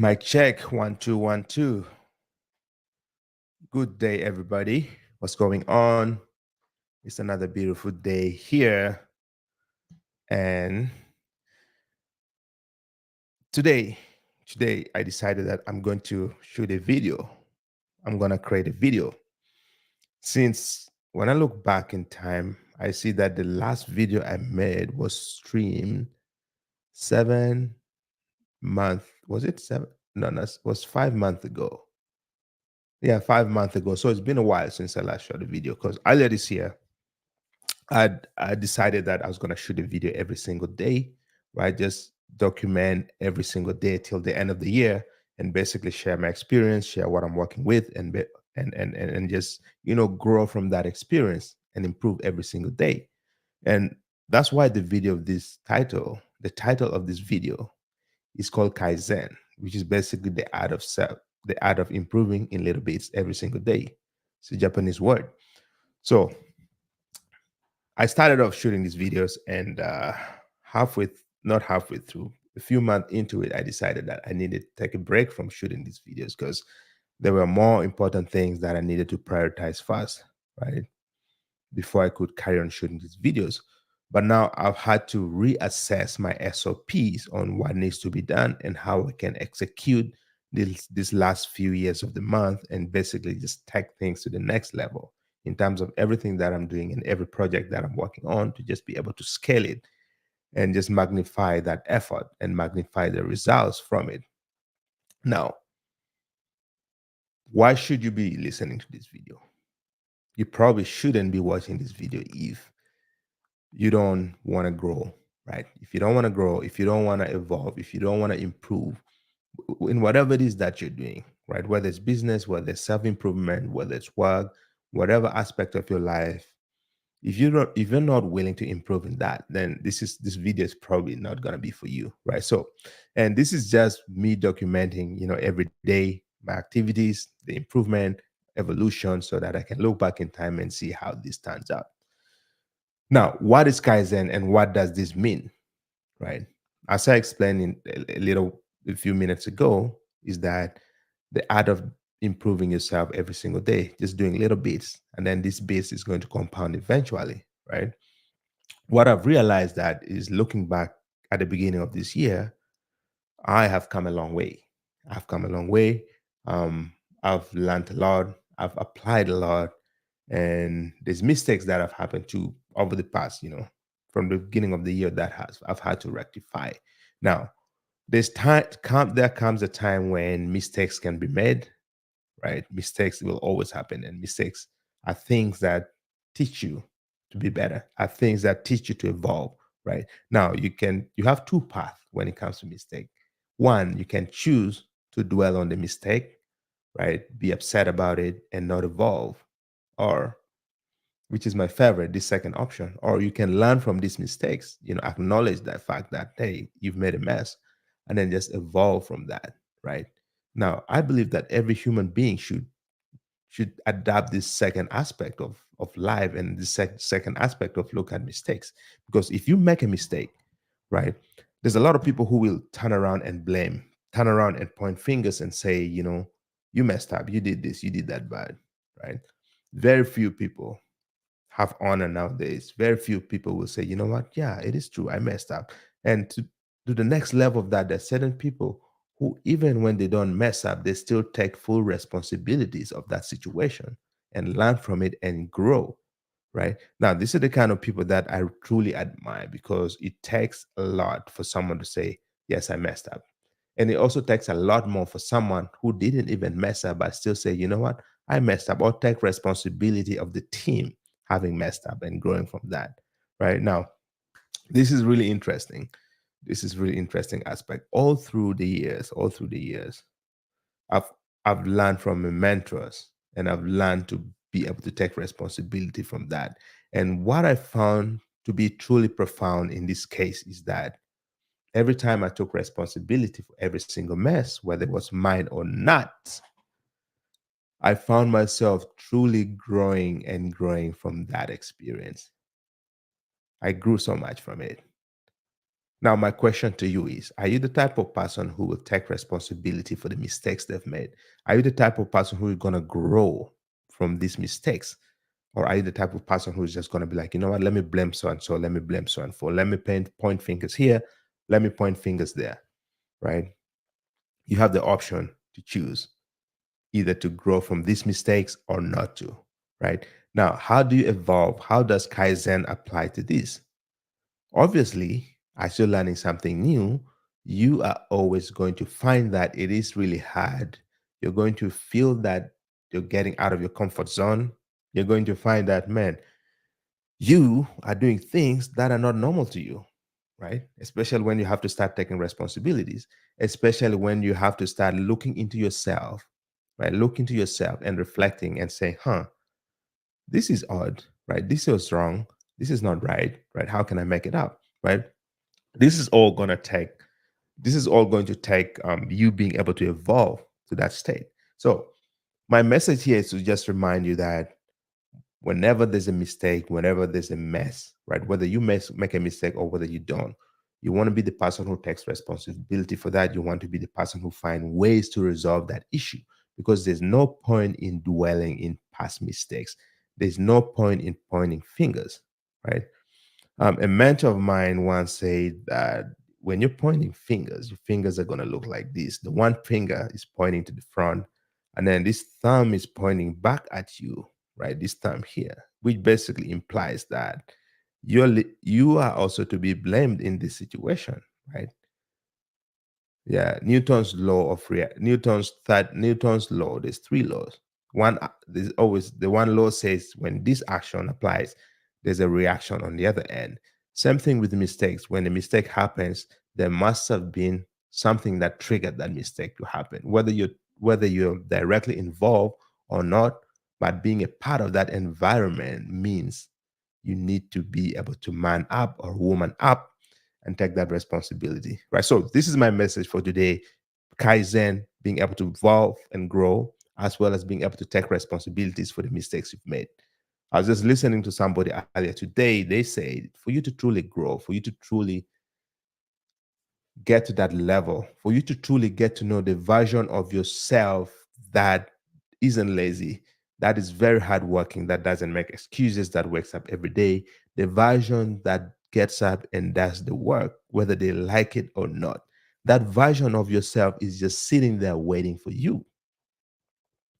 Mic check, 1 2 1 2. Good day, everybody. What's going on? It's another beautiful day here. And today, today I decided that I'm going to shoot a video. I'm going to create a video. Since when I look back in time, I see that the last video I made was streamed 7 months. Was it seven? No, no, it was 5 months ago. Yeah, 5 months ago. So it's been a while since I last shot a video because earlier this year, I decided that I was gonna shoot a video every single day, right? Just document every single day till the end of the year, and basically share my experience, share what I'm working with, and just grow from that experience and improve every single day. And that's why the title of this video is called Kaizen, which is basically the art of improving in little bits every single day. It's a Japanese word. So I started off shooting these videos, and not halfway through, a few months into it, I decided that I needed to take a break from shooting these videos because there were more important things that I needed to prioritize first, right? Before I could carry on shooting these videos. But now I've had to reassess my SOPs on what needs to be done and how I can execute this last few years of the month and basically just take things to the next level in terms of everything that I'm doing and every project that I'm working on to just be able to scale it and just magnify that effort and magnify the results from it. Now, why should you be listening to this video? You probably shouldn't be watching this video if you don't want to grow, right? If you don't want to grow, if you don't want to evolve, if you don't want to improve in whatever it is that you're doing, right? Whether it's business, whether it's self-improvement, whether it's work, whatever aspect of your life, if you're not willing to improve in that, then this video is probably not going to be for you, right? So, and this is just me documenting, every day my activities, the improvement, evolution, so that I can look back in time and see how this turns out. Now, what is Kaizen and what does this mean, right? As I explained in a few minutes ago, is that the art of improving yourself every single day, just doing little bits, and then this bits is going to compound eventually, right? What I've realized that is looking back at the beginning of this year, I have come a long way. I've come a long way. Um, I've learned a lot. I've applied a lot, and there's mistakes that have happened too over the past. From the beginning of the year that has I've had to rectify. Now, there comes a time when mistakes can be made, right? Mistakes will always happen, and mistakes are things that teach you to be better, are things that teach you to evolve, right? Now, you have two paths when it comes to mistake. One, you can choose to dwell on the mistake, right? Be upset about it and not evolve, or which is my favorite, this second option. Or you can learn from these mistakes, acknowledge that fact that, hey, you've made a mess, and then just evolve from that, right? Now, I believe that every human being should adapt this second aspect of life and the second aspect of look at mistakes. Because if you make a mistake, right, there's a lot of people who will turn around and point fingers and say, you messed up, you did this, you did that bad, right? Very few people have honor nowadays. Very few people will say, you know what? Yeah, it is true. I messed up. And to the next level of that, there's certain people who, even when they don't mess up, they still take full responsibilities of that situation and learn from it and grow. Right now, these are the kind of people that I truly admire because it takes a lot for someone to say, yes, I messed up. And it also takes a lot more for someone who didn't even mess up, but still say, you know what, I messed up, or take responsibility of the team having messed up and growing from that. Right now, this is really interesting. This is really interesting aspect. All through the years, I've I've learned from my mentors, and I've learned to be able to take responsibility from that. And what I found to be truly profound in this case is that every time I took responsibility for every single mess, whether it was mine or not, I found myself truly growing and growing from that experience. I grew so much from it. Now, my question to you is, are you the type of person who will take responsibility for the mistakes they've made? Are you the type of person who is going to grow from these mistakes? Or are you the type of person who's just going to be like, you know what, let me blame so and so, let me blame so and so, let me point fingers here, let me point fingers there, right? You have the option to choose either to grow from these mistakes or not to, right? Now, how do you evolve? How does Kaizen apply to this? Obviously, as you're learning something new, you are always going to find that it is really hard. You're going to feel that you're getting out of your comfort zone. You're going to find that, man, you are doing things that are not normal to you, right? Especially when you have to start taking responsibilities, especially when you have to start looking into yourself, right? Look into yourself and reflecting and saying, huh, this is odd, right? This is wrong. This is not right, right? How can I make it up, right? This is all going to take, this is all going to take you being able to evolve to that state. So my message here is to just remind you that whenever there's a mistake, whenever there's a mess, right? Whether you make a mistake or whether you don't, you want to be the person who takes responsibility for that. You want to be the person who finds ways to resolve that issue because there's no point in dwelling in past mistakes. There's no point in pointing fingers, right? A mentor of mine once said that when you're pointing fingers, your fingers are going to look like this. The one finger is pointing to the front, and then this thumb is pointing back at you, right? This thumb here, which basically implies that you are also to be blamed in this situation, right? Yeah, Newton's law. There's three laws. There's always the one law says when this action applies, there's a reaction on the other end. Same thing with mistakes. When a mistake happens, there must have been something that triggered that mistake to happen. Whether you're directly involved or not, but being a part of that environment means you need to be able to man up or woman up and take that responsibility, right? So this is my message for today. Kaizen, being able to evolve and grow, as well as being able to take responsibilities for the mistakes you've made. I was just listening to somebody earlier today. They said for you to truly grow, for you to truly get to that level, for you to truly get to know the version of yourself that isn't lazy, that is very hardworking, that doesn't make excuses, that wakes up every day, the version that gets up and does the work, whether they like it or not. That version of yourself is just sitting there waiting for you.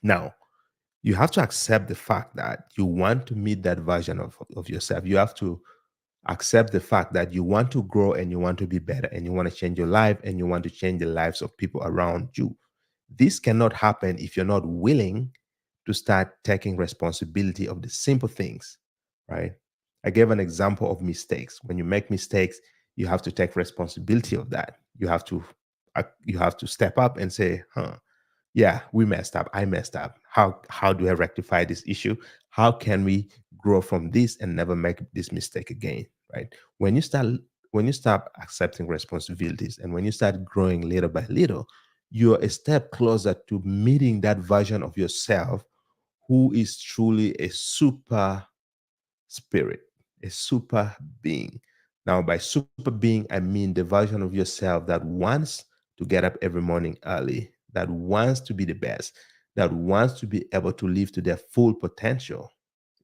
Now, you have to accept the fact that you want to meet that version of yourself. You have to accept the fact that you want to grow and you want to be better and you want to change your life and you want to change the lives of people around you. This cannot happen if you're not willing to start taking responsibility of the simple things, right? I gave an example of mistakes. When you make mistakes, you have to take responsibility of that. You have to step up and say, huh, yeah, we messed up. I messed up. How do I rectify this issue? How can we grow from this and never make this mistake again? Right? When you start when you start accepting responsibilities and when you start growing little by little, you're a step closer to meeting that version of yourself who is truly a super spirit, a super being. Now, by super being, I mean the version of yourself that wants to get up every morning early, that wants to be the best, that wants to be able to live to their full potential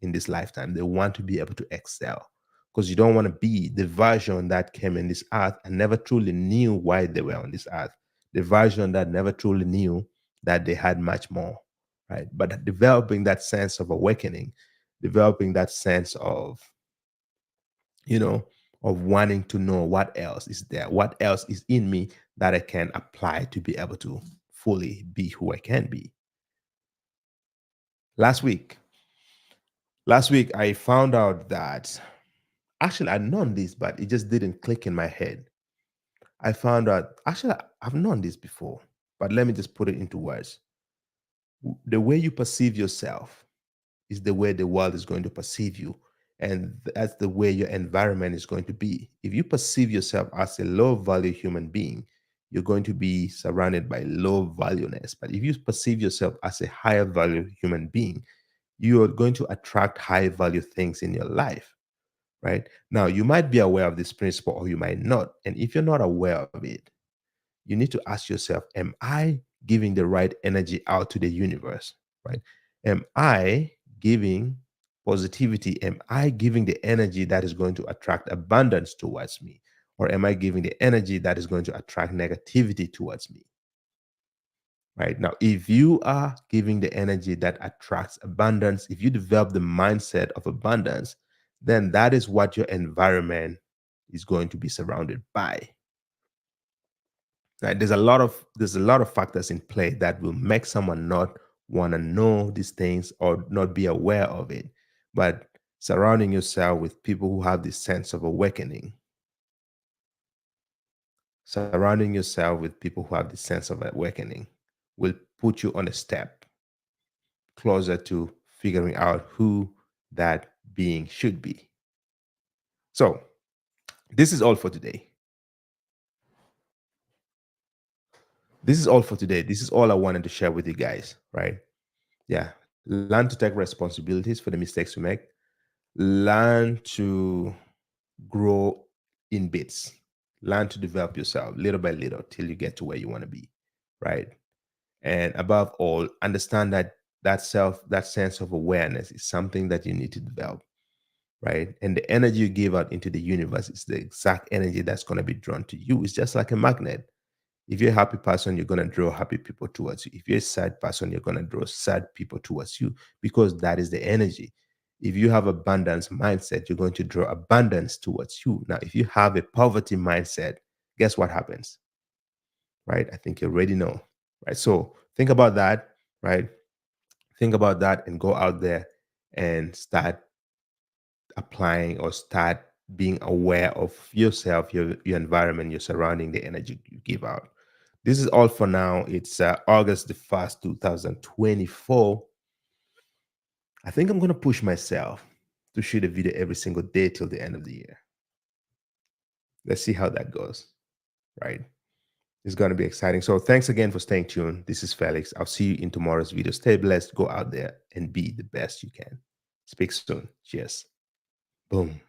in this lifetime. They want to be able to excel because you don't want to be the version that came in this earth and never truly knew why they were on this earth, the version that never truly knew that they had much more, right? But developing that sense of awakening, developing that sense you know, of wanting to know what else is there, what else is in me that I can apply to be able to fully be who I can be. Last week, last week I found out that actually I'd known this, but it just didn't click in my head. I found out actually I've known this before, but let me just put it into words. The way you perceive yourself is the way the world is going to perceive you. And that's the way your environment is going to be. If you perceive yourself as a low value human being, you're going to be surrounded by low valueness. But if you perceive yourself as a higher value human being, you are going to attract high value things in your life, right? Now, you might be aware of this principle or you might not. And if you're not aware of it, you need to ask yourself, am I giving the right energy out to the universe, right? Am I giving positivity? Am I giving the energy that is going to attract abundance towards me? Or am I giving the energy that is going to attract negativity towards me? Right now, if you are giving the energy that attracts abundance, if you develop the mindset of abundance, then that is what your environment is going to be surrounded by. Right? There's a lot of factors in play that will make someone not want to know these things or not be aware of it. But surrounding yourself with people who have this sense of awakening, surrounding yourself with people who have this sense of awakening will put you on a step closer to figuring out who that being should be. So, this is all for today. This is all for today. This is all I wanted to share with you guys, right? Yeah. Learn to take responsibilities for the mistakes we make. Learn to grow in bits. Learn to develop yourself little by little till you get to where you want to be, right? And above all, understand that that sense of awareness is something that you need to develop, right? And the energy you give out into the universe is the exact energy that's going to be drawn to you. It's just like a magnet. If you're a happy person, you're going to draw happy people towards you. If you're a sad person, you're going to draw sad people towards you because that is the energy. If you have abundance mindset, you're going to draw abundance towards you. Now, if you have a poverty mindset, guess what happens, right? I think you already know, right? So think about that, right? Think about that and go out there and start applying or start being aware of yourself, your environment, your surrounding, the energy you give out. This is all for now. It's August the 1st, 2024. I think I'm going to push myself to shoot a video every single day till the end of the year. Let's see how that goes, right? It's going to be exciting. So thanks again for staying tuned. This is Felix. I'll see you in tomorrow's video. Stay blessed. Go out there and be the best you can. Speak soon. Cheers. Boom.